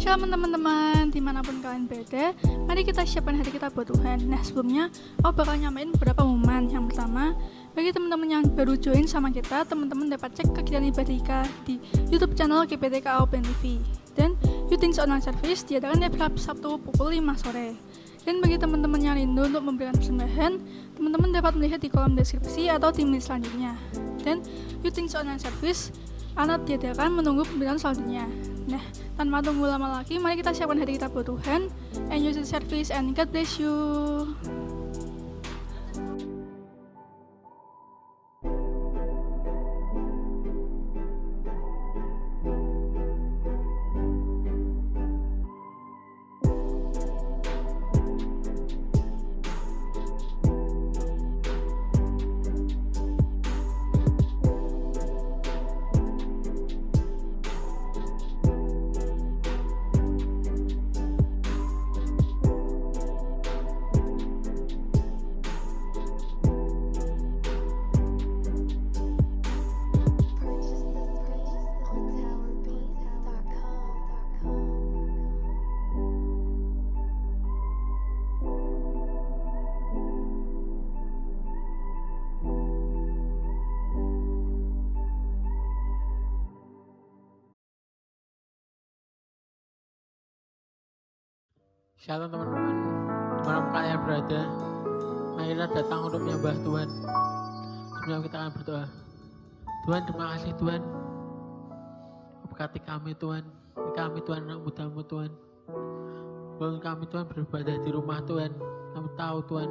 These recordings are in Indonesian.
Shalom teman-teman, dimanapun kalian berada, mari kita siapkan hati kita buat Tuhan. Nah sebelumnya, aku bakal nyamain beberapa pengumuman. Yang pertama, bagi teman-teman yang baru join sama kita, teman-teman dapat cek kegiatan ibadah kita di YouTube channel GPTK Open TV. Dan Youth Things Online Service diadakan tiap Sabtu pukul 5 sore. Dan bagi teman-teman yang rindu untuk memberikan persembahan, teman-teman dapat melihat di kolom deskripsi atau di menit selanjutnya. Dan Youth Things Online Service anak diadakan menunggu pemberian selanjutnya. Nah, tanpa tunggu lama lagi, mari kita siapkan hati kita buat Tuhan. Enjoy the service and God bless you. Shalom teman-teman, dimanapun kalian berada, marilah datang untuk menyembah Tuhan. Sebelum kita akan berdoa. Tuhan, terima kasih Tuhan, berkati kami Tuhan, kami Tuhan anak mudamu Tuhan. Bangun kami Tuhan beribadah di rumah Tuhan. Kami tahu Tuhan,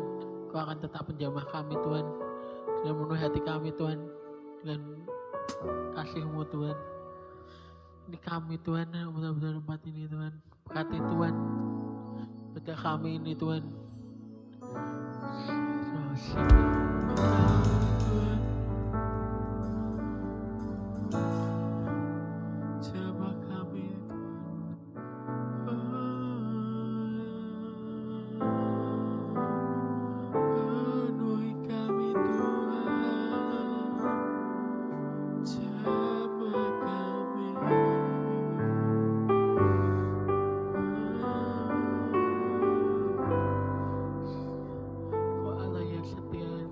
Kau akan tetap menjamah kami Tuhan, dengan memenuhi hati kami Tuhan, dengan kasih-Mu Tuhan. Ini kami Tuhan, benar-benar tempat ini Tuhan, berkati Tuhan. Pada kami ini Tuhan. Jamah kami Tuhan. Penuhi kami Tuhan. Jamah kami. Kau Allah yang setia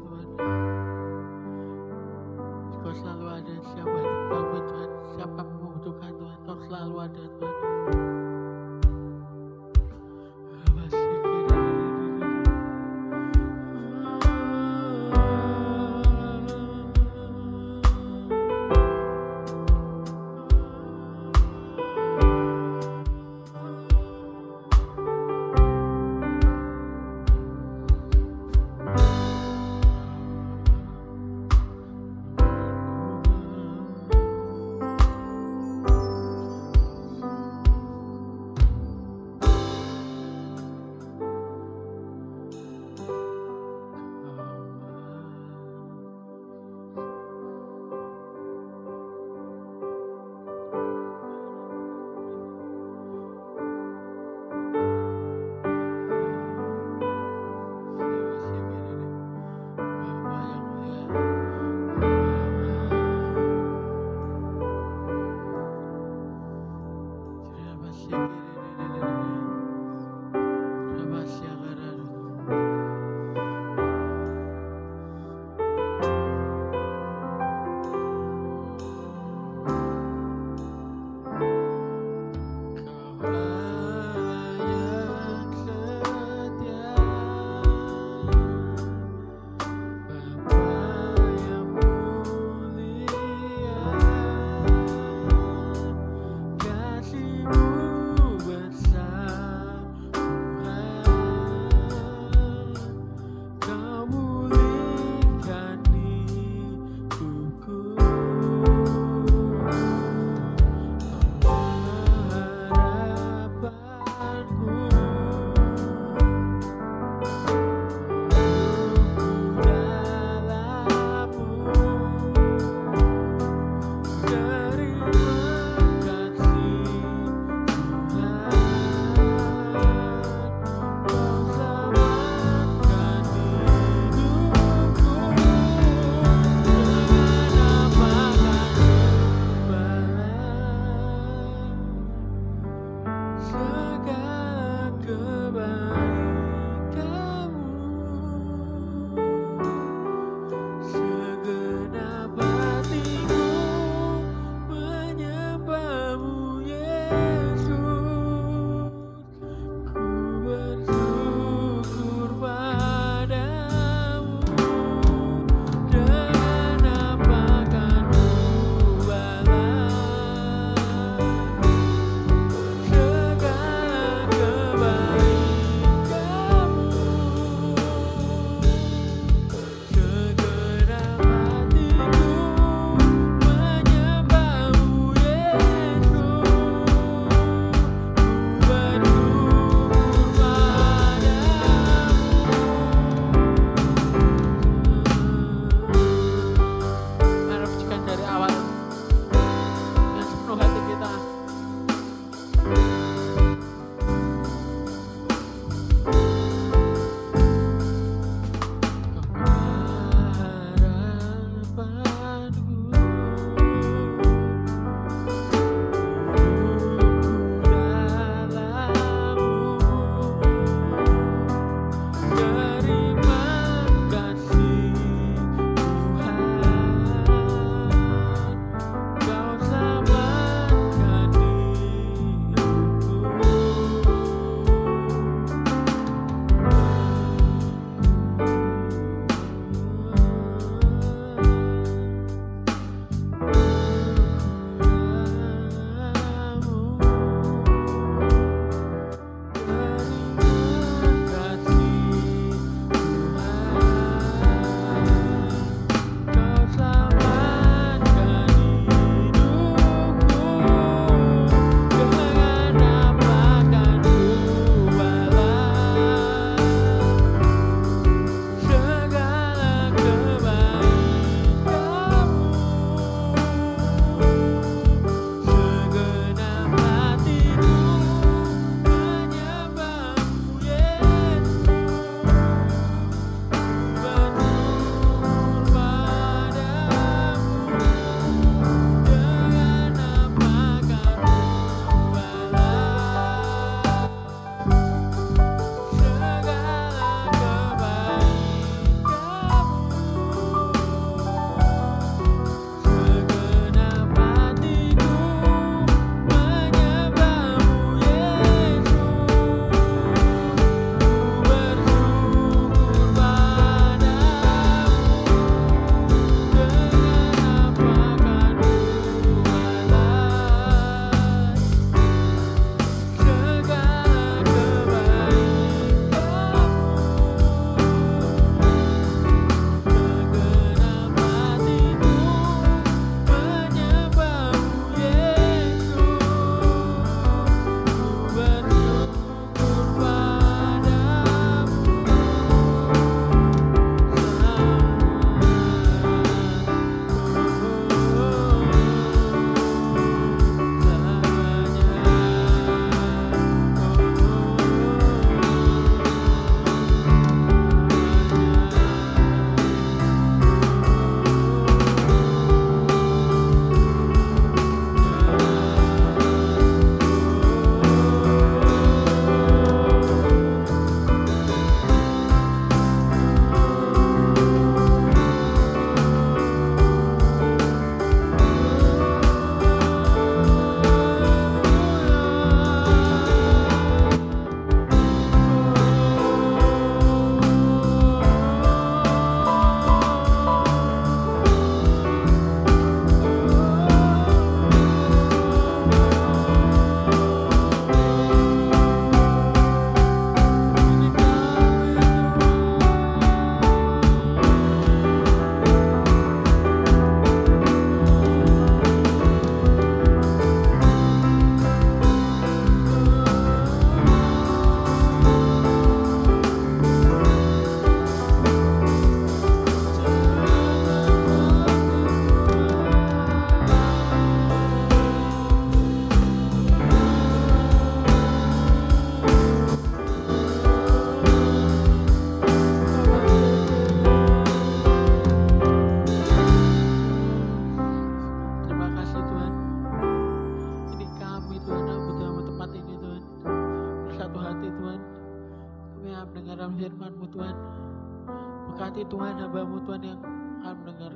Tuhan yang akan mendengar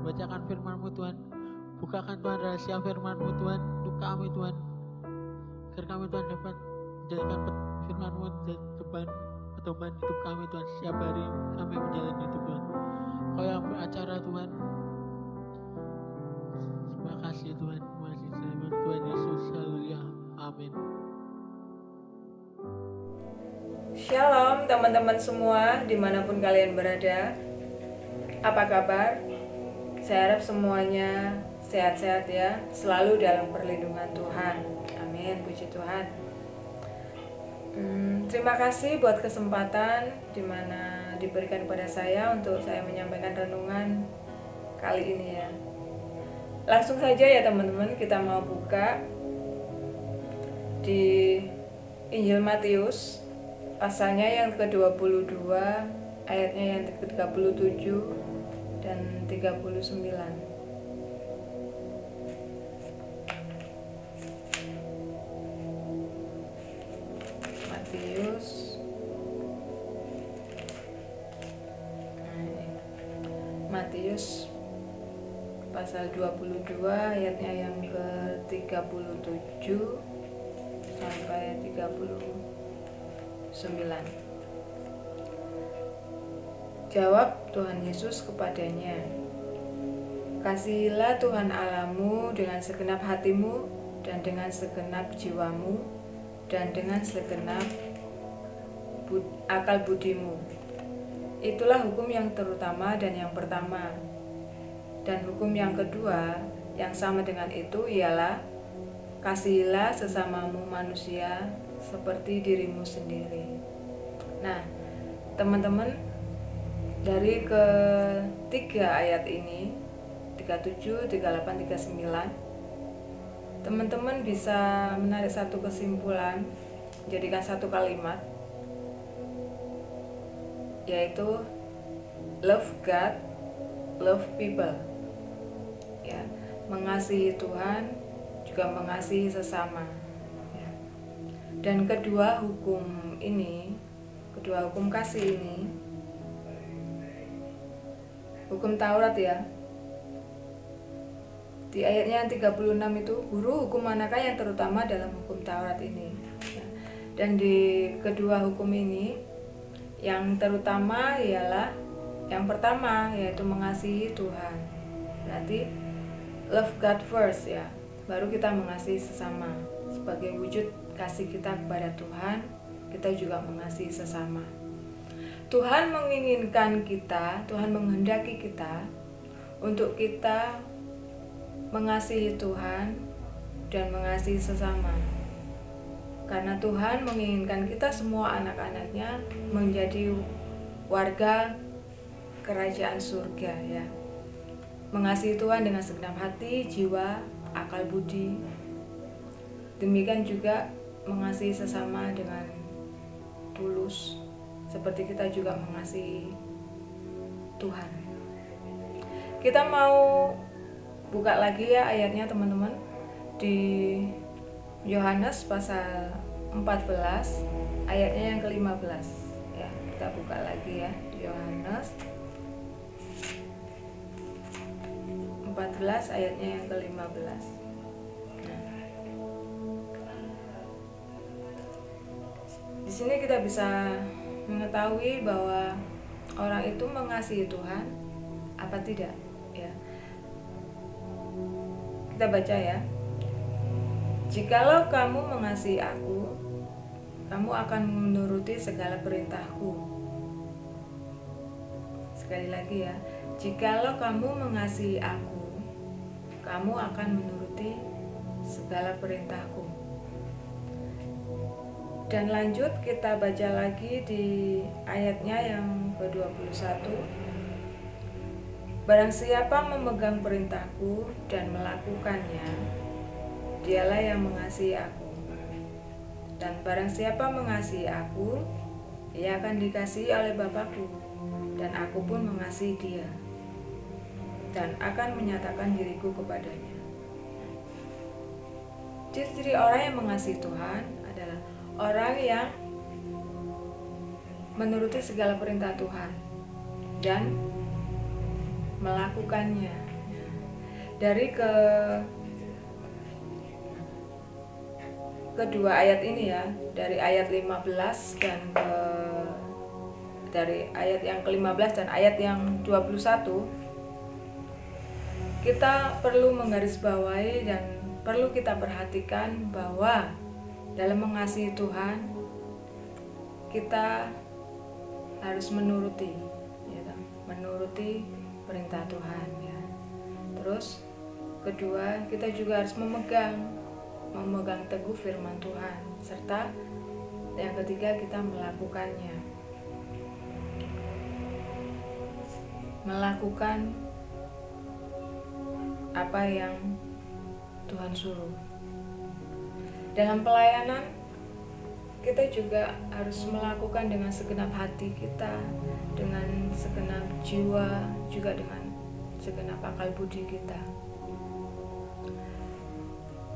bacakan firman-Mu Tuhan. Bukakan Tuhan rahasia firman-Mu Tuhan untuk kami Tuhan, agar kami Tuhan dapat menjadikan firman-Mu depan pedoman hidup kami Tuhan setiap hari kami menjalani hidup Tuhan. Kau yang beracara Tuhan. Terima kasih Tuhan, terima kasih Tuhan Yesus, haleluya, amin. Shalom teman-teman semua dimanapun kalian berada. Apa kabar? Saya harap semuanya sehat-sehat ya, selalu dalam perlindungan Tuhan. Amin, puji Tuhan. Terima kasih buat kesempatan dimana diberikan kepada saya untuk saya menyampaikan renungan kali ini ya. Langsung saja ya teman-teman, kita mau buka di Injil Matius pasalnya yang ke-22, ayatnya yang ke-37 dan 39. Matius pasal 22 ayatnya yang ke-37 sampai 39. Jawab Tuhan Yesus kepadanya, "Kasihilah Tuhan Allahmu dengan segenap hatimu dan dengan segenap jiwamu dan dengan segenap akal budimu. Itulah hukum yang terutama dan yang pertama. Dan hukum yang kedua yang sama dengan itu ialah kasihilah sesamamu manusia seperti dirimu sendiri." Nah, teman-teman, dari ketiga ayat ini 37, 38, 39, teman-teman bisa menarik satu kesimpulan, jadikan satu kalimat, yaitu love God, love people. Ya, mengasihi Tuhan juga mengasihi sesama. Ya. Dan kedua hukum kasih ini, hukum Taurat ya. Di ayatnya yang 36 itu, guru, hukum manakah yang terutama dalam hukum Taurat ini? Ya. Dan di kedua hukum ini, yang terutama ialah yang pertama, yaitu mengasihi Tuhan. Berarti love God first ya, baru kita mengasihi sesama. Sebagai wujud kasih kita kepada Tuhan, kita juga mengasihi sesama. Tuhan menginginkan kita, Tuhan menghendaki kita untuk kita mengasihi Tuhan dan mengasihi sesama. Karena Tuhan menginginkan kita semua anak-anaknya menjadi warga kerajaan surga ya. Mengasihi Tuhan dengan segenap hati, jiwa, akal budi. Demikian juga mengasihi sesama dengan tulus, seperti kita juga mengasihi Tuhan. Kita mau buka lagi ya ayatnya teman-teman, di Yohanes pasal 14 ayatnya yang ke-15 ya. Kita buka lagi ya, Yohanes 14 ayatnya yang ke-15. Di sini kita bisa mengetahui bahwa orang itu mengasihi Tuhan apa tidak ya. Kita baca ya. "Jikalau kamu mengasihi aku, kamu akan menuruti segala perintahku." Sekali lagi ya. "Jikalau kamu mengasihi aku, kamu akan menuruti segala perintahku." Dan lanjut kita baca lagi di ayatnya yang ke-21. "Barang siapa memegang perintahku dan melakukannya, dialah yang mengasihi aku. Dan barang siapa mengasihi aku, ia akan dikasihi oleh Bapa-Ku, dan aku pun mengasihi dia, dan akan menyatakan diriku kepadanya." Ciri-ciri orang yang mengasihi Tuhan adalah orang yang menuruti segala perintah Tuhan dan melakukannya. Dari kedua ayat ini ya, dari ayat 15 dan dari ayat yang ke-15 dan ayat yang 21, kita perlu menggarisbawahi dan perlu kita perhatikan bahwa dalam mengasihi Tuhan kita harus menuruti, ya, menuruti perintah Tuhan ya. Terus kedua, kita juga harus memegang teguh firman Tuhan, serta yang ketiga kita melakukannya. Melakukan apa yang Tuhan suruh. Dalam pelayanan kita juga harus melakukan dengan segenap hati kita, dengan segenap jiwa, juga dengan segenap akal budi kita.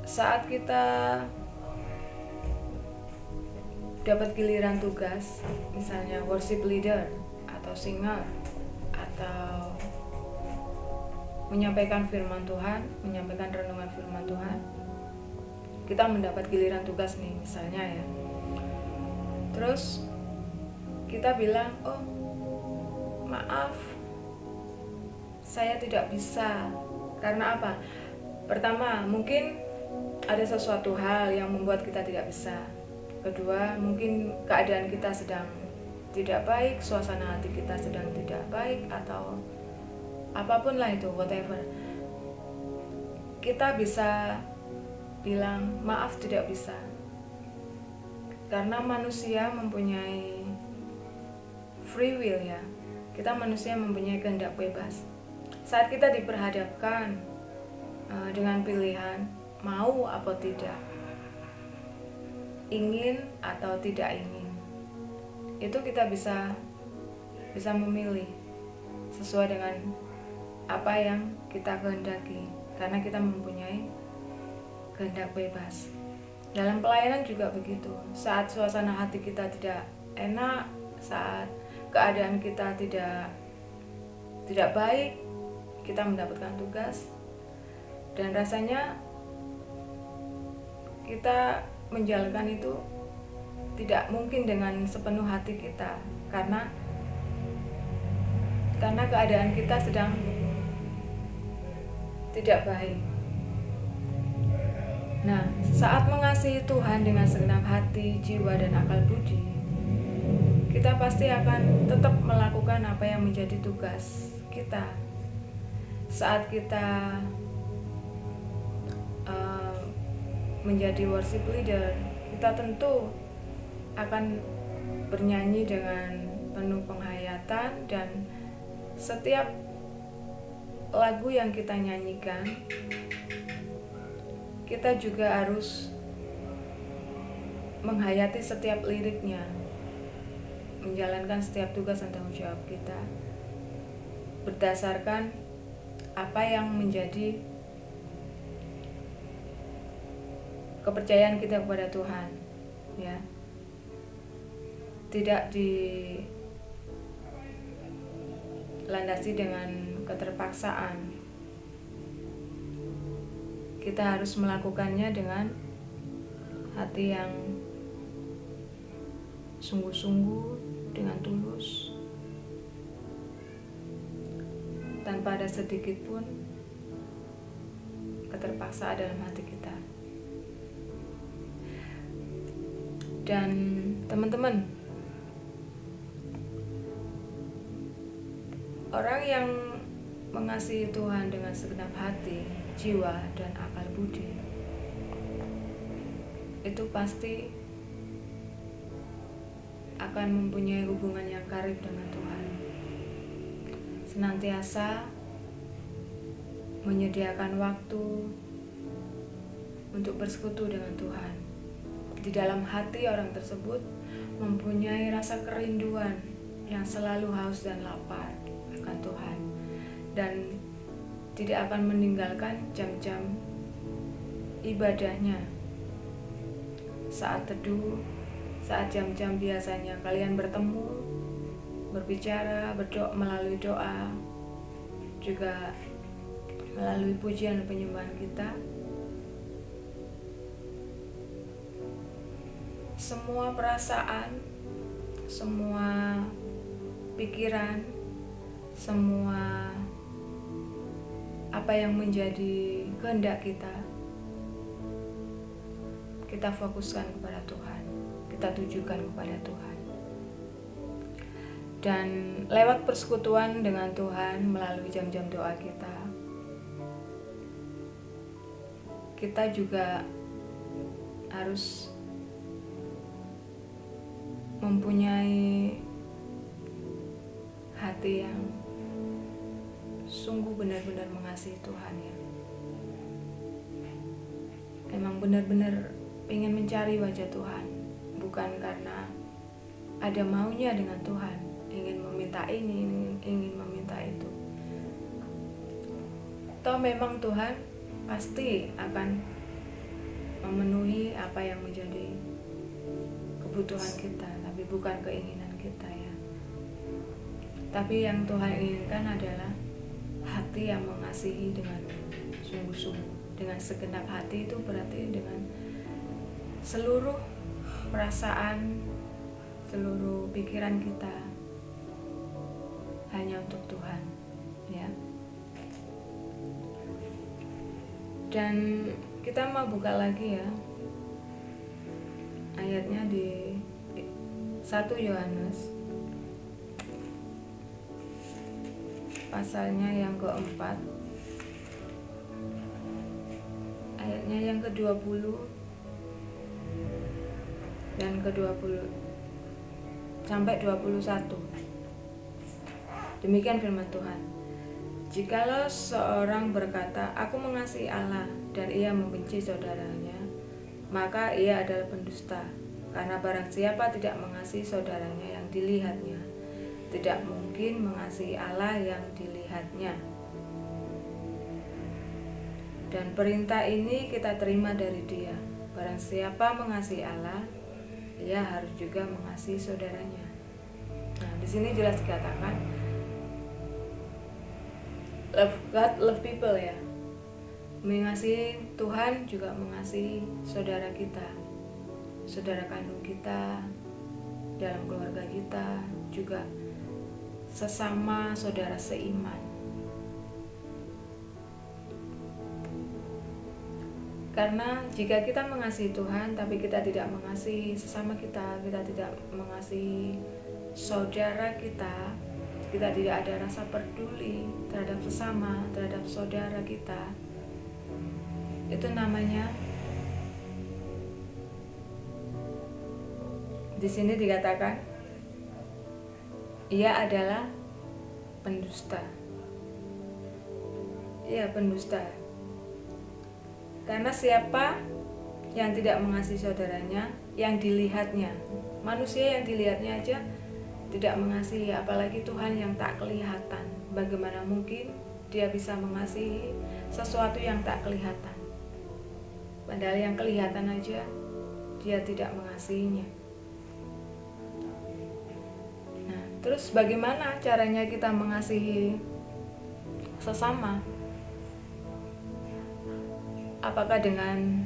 Saat kita dapat giliran tugas, misalnya worship leader atau singer, atau menyampaikan firman Tuhan, menyampaikan renungan firman Tuhan, kita mendapat giliran tugas nih misalnya ya. Terus kita bilang, oh maaf, saya tidak bisa. Karena apa? Pertama, mungkin ada sesuatu hal yang membuat kita tidak bisa. Kedua, mungkin keadaan kita sedang tidak baik, suasana hati kita sedang tidak baik, atau apapun lah itu, whatever. Kita bisa bilang, maaf tidak bisa. Karena manusia mempunyai free will ya. Kita manusia mempunyai kehendak bebas. Saat kita diperhadapkan dengan pilihan, mau atau tidak, ingin atau tidak ingin, itu kita bisa memilih sesuai dengan apa yang kita kehendaki, karena kita mempunyai kehendak bebas. Dalam pelayanan juga begitu. Saat suasana hati kita tidak enak, saat keadaan kita tidak baik, kita mendapatkan tugas, dan rasanya kita menjalankan itu tidak mungkin dengan sepenuh hati kita, karena keadaan kita sedang tidak baik. Nah, saat mengasihi Tuhan dengan segenap hati, jiwa, dan akal budi, kita pasti akan tetap melakukan apa yang menjadi tugas kita. Saat kita menjadi worship leader, kita tentu akan bernyanyi dengan penuh penghayatan, dan setiap lagu yang kita nyanyikan, kita juga harus menghayati setiap liriknya, menjalankan setiap tugas dan tanggung jawab kita berdasarkan apa yang menjadi kepercayaan kita kepada Tuhan ya. Tidak dilandasi dengan keterpaksaan. Kita harus melakukannya dengan hati yang sungguh-sungguh, dengan tulus, tanpa ada sedikit pun keterpaksaan dalam hati kita. Dan teman-teman, orang yang mengasihi Tuhan dengan segenap hati, jiwa, dan akal budi, itu pasti akan mempunyai hubungan yang karib dengan Tuhan. Senantiasa menyediakan waktu untuk bersekutu dengan Tuhan. Di dalam hati orang tersebut mempunyai rasa kerinduan yang selalu haus dan lapar akan Tuhan, dan tidak akan meninggalkan jam-jam ibadahnya. Saat teduh, saat jam-jam biasanya kalian bertemu, berbicara, berdoa melalui doa, juga melalui pujian dan penyembahan kita, semua perasaan, semua pikiran, semua apa yang menjadi kehendak kita fokuskan kepada Tuhan, kita tujukan kepada Tuhan. Dan lewat persekutuan dengan Tuhan melalui jam-jam doa kita juga harus mempunyai hati yang sungguh benar-benar mengasihi Tuhan ya. Memang benar-benar ingin mencari wajah Tuhan, bukan karena ada maunya dengan Tuhan, ingin meminta ini, ingin meminta itu. Toh memang Tuhan pasti akan memenuhi apa yang menjadi kebutuhan kita, tapi bukan keinginan kita ya. Tapi yang Tuhan inginkan adalah hati yang mengasihi dengan sungguh-sungguh. Dengan segenap hati itu berarti dengan seluruh perasaan, seluruh pikiran kita hanya untuk Tuhan ya. Dan kita mau buka lagi ya ayatnya di 1 Yohanes pasalnya yang keempat, ayatnya yang ke-20 dan ke-20 sampai 21. Demikian firman Tuhan. Jikalau seorang berkata, aku mengasihi Allah, dan ia membenci saudaranya, maka ia adalah pendusta. Karena barang siapa tidak mengasihi saudaranya yang dilihatnya, tidak mungkin mengasihi Allah yang dilihatnya. Dan perintah ini kita terima dari Dia. Barang siapa mengasihi Allah, ia harus juga mengasihi saudaranya. Nah, di sini jelas dikatakan love God, love people ya. Mengasihi Tuhan juga mengasihi saudara kita, saudara kandung kita, dalam keluarga kita, juga sesama saudara seiman. Karena jika kita mengasihi Tuhan tapi kita tidak mengasihi sesama kita, kita tidak mengasihi saudara kita tidak ada rasa peduli terhadap sesama, terhadap saudara kita, itu namanya, di sini dikatakan ia adalah pendusta. Ia pendusta. Karena siapa yang tidak mengasihi saudaranya, yang dilihatnya, manusia yang dilihatnya aja tidak mengasihi, apalagi Tuhan yang tak kelihatan. Bagaimana mungkin dia bisa mengasihi sesuatu yang tak kelihatan? Padahal yang kelihatan aja dia tidak mengasihinya. Nah, terus bagaimana caranya kita mengasihi sesama? Apakah dengan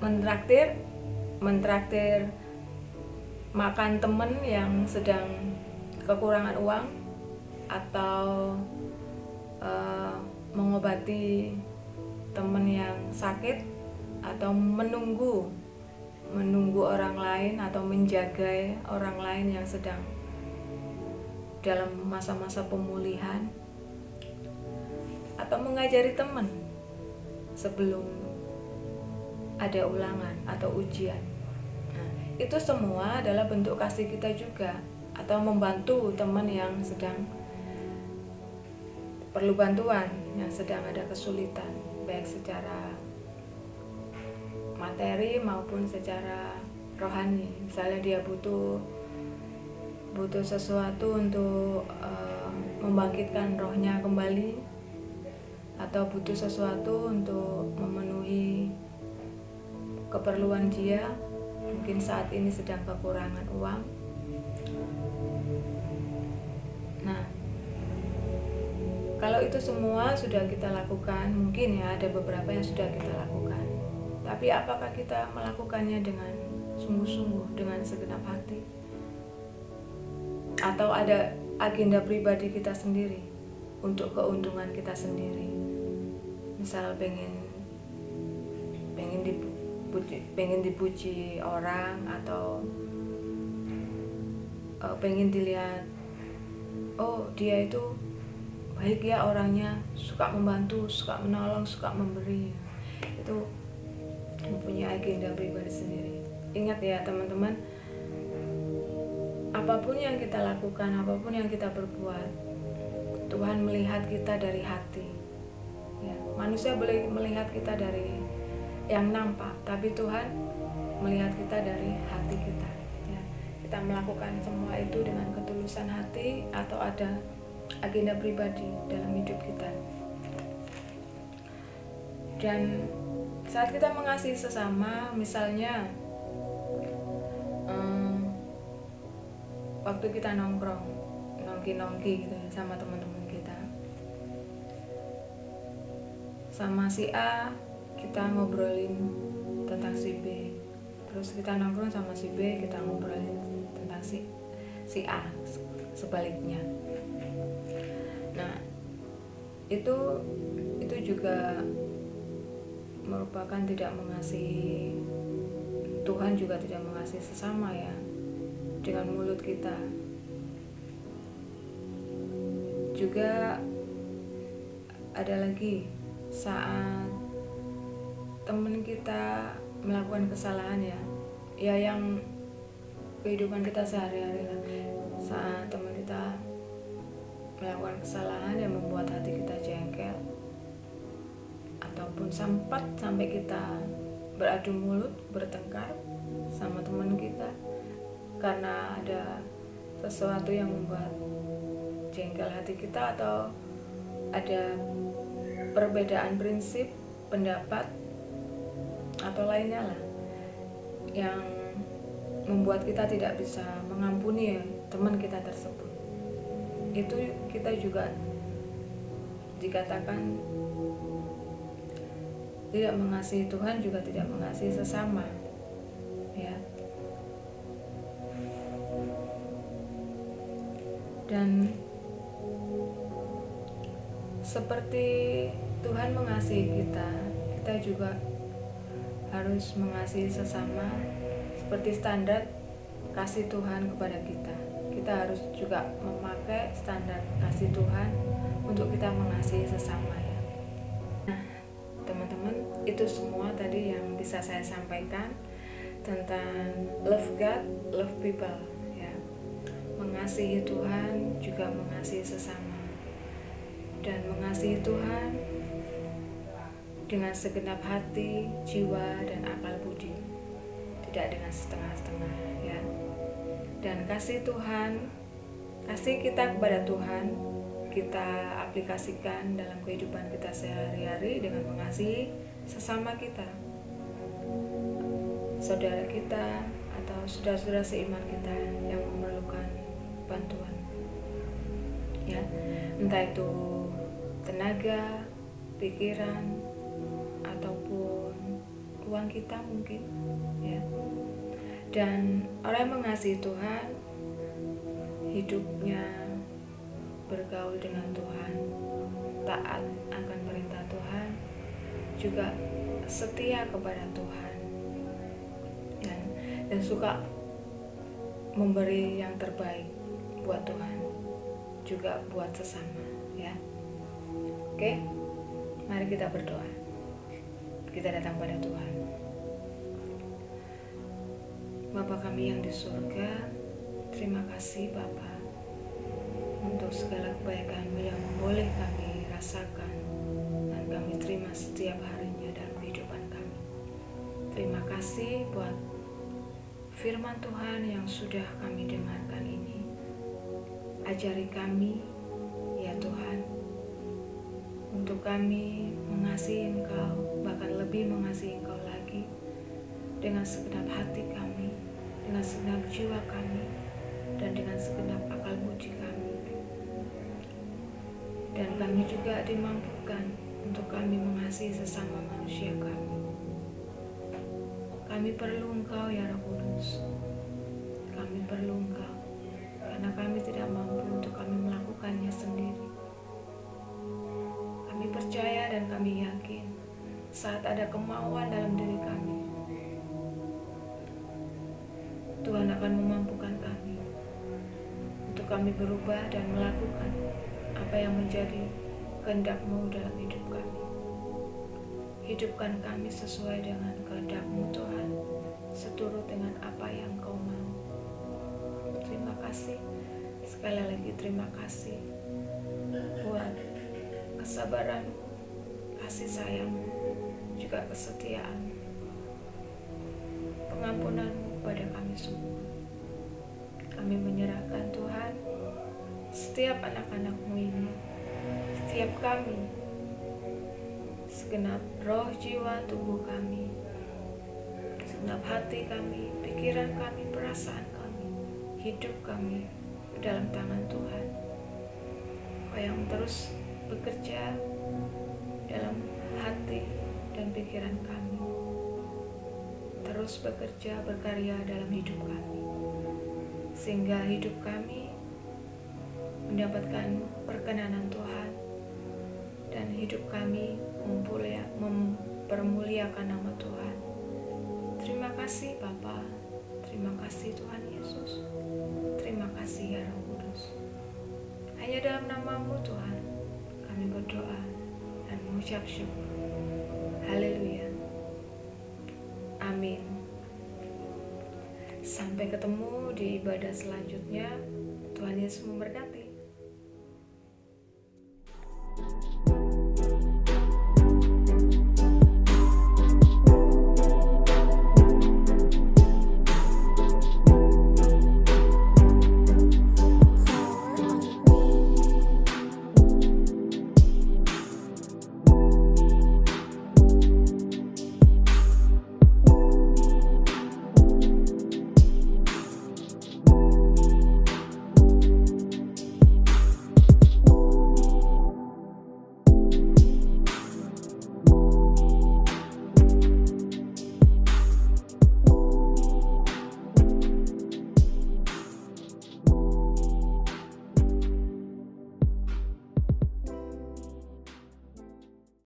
mentraktir makan teman yang sedang kekurangan uang, atau mengobati teman yang sakit, atau menunggu orang lain, atau menjaga orang lain yang sedang dalam masa-masa pemulihan, atau mengajari teman sebelum ada ulangan atau ujian. Nah, itu semua adalah bentuk kasih kita juga, atau membantu teman yang sedang perlu bantuan, yang sedang ada kesulitan, baik secara materi maupun secara rohani. Misalnya dia butuh sesuatu untuk membangkitkan rohnya kembali, atau butuh sesuatu untuk memenuhi keperluan dia, mungkin saat ini sedang kekurangan uang. Nah, kalau itu semua sudah kita lakukan, mungkin ya ada beberapa yang sudah kita lakukan, tapi apakah kita melakukannya dengan sungguh-sungguh, dengan segenap hati? Atau ada agenda pribadi kita sendiri untuk keuntungan kita sendiri? Misal pengen dipuji orang, atau pengen dilihat, oh dia itu baik ya orangnya, suka membantu, suka menolong, suka memberi. Itu mempunyai agenda pribadi sendiri. Ingat ya teman-teman, apapun yang kita lakukan, apapun yang kita perbuat, Tuhan melihat kita dari hati ya. Manusia boleh melihat kita dari yang nampak, tapi Tuhan melihat kita dari hati kita ya. Kita melakukan semua itu dengan ketulusan hati atau ada agenda pribadi dalam hidup kita. Dan saat kita mengasihi sesama, misalnya waktu kita nongki gitu ya, sama teman-teman kita, sama si A kita ngobrolin tentang si B, terus kita nongkrong sama si B, kita ngobrolin tentang si A, sebaliknya. Nah, itu juga merupakan tidak mengasihi Tuhan, juga tidak mengasihi sesama ya, dengan mulut kita. Juga ada lagi saat teman kita melakukan kesalahan ya yang kehidupan kita sehari-hari lah. Saat teman kita melakukan kesalahan yang membuat hati kita jengkel, ataupun sampai kita beradu mulut, bertengkar sama teman kita karena ada sesuatu yang membuat jengkel hati kita, atau ada perbedaan prinsip, pendapat, atau lainnya lah yang membuat kita tidak bisa mengampuni teman kita tersebut. Itu kita juga dikatakan tidak mengasihi Tuhan, juga tidak mengasihi sesama ya. Dan seperti Tuhan mengasihi kita, kita juga harus mengasihi sesama seperti standar kasih Tuhan kepada kita. Kita harus juga memakai standar kasih Tuhan untuk kita mengasihi sesama ya. Nah, teman-teman, itu semua tadi yang bisa saya sampaikan tentang love God, love people ya. Mengasihi Tuhan juga mengasihi sesama, dan mengasihi Tuhan dengan segenap hati, jiwa, dan akal budi, tidak dengan setengah-setengah ya. Dan kasih Tuhan, kasih kita kepada Tuhan, kita aplikasikan dalam kehidupan kita sehari-hari dengan mengasihi sesama kita, saudara kita, atau saudara-saudara seiman kita yang memerlukan bantuan ya, entah itu tenaga, pikiran, ataupun uang kita mungkin ya. Dan orang yang mengasihi Tuhan, hidupnya bergaul dengan Tuhan, taat akan perintah Tuhan, juga setia kepada Tuhan dan suka memberi yang terbaik buat Tuhan, juga buat sesama ya. Oke, mari kita berdoa. Kita datang pada Tuhan. Bapa kami yang di surga, terima kasih Bapa untuk segala kebaikan-Mu yang boleh kami rasakan dan kami terima setiap harinya dalam kehidupan kami. Terima kasih buat firman Tuhan yang sudah kami dengarkan ini. Ajari kami ya Tuhan, untuk kami mengasihi Engkau, bahkan lebih mengasihi Engkau lagi, dengan segenap hati kami, dengan segenap jiwa kami, dan dengan segenap akal budi kami. dan kami juga dimampukan untuk kami mengasihi sesama manusia kami. Kami perlu Engkau ya Roh Kudus. Kami perlu Engkau, karena kami tidak mampu untuk kami melakukannya sendiri. Kami percaya dan kami yakin saat ada kemauan dalam diri kami, Tuhan akan memampukan kami untuk kami berubah dan melakukan apa yang menjadi kehendak-Mu dalam hidup kami. Hidupkan kami sesuai dengan kehendak-Mu Tuhan, seturut dengan apa yang Kau mau. Terima kasih, sekali lagi terima kasih buat kesabaran, kasih sayang, juga kesetiaan, pengampunan-Mu pada kami semua. Kami menyerahkan Tuhan setiap anak-anak-Mu ini, setiap kami, segenap roh, jiwa, tubuh kami, segenap hati kami, pikiran kami, perasaan kami, hidup kami dalam tangan Tuhan. Kau yang terus bekerja dalam hati dan pikiran kami, terus bekerja, berkarya dalam hidup kami, sehingga hidup kami mendapatkan perkenanan Tuhan, dan hidup kami mempermuliakan nama Tuhan. Terima kasih Bapa, terima kasih Tuhan Yesus, terima kasih ya Roh Kudus. Hanya dalam nama-Mu Tuhan kami berdoa dan mengucap syukur. Haleluya. Amin. Sampai ketemu di ibadah selanjutnya. Tuhan Yesus memberkati.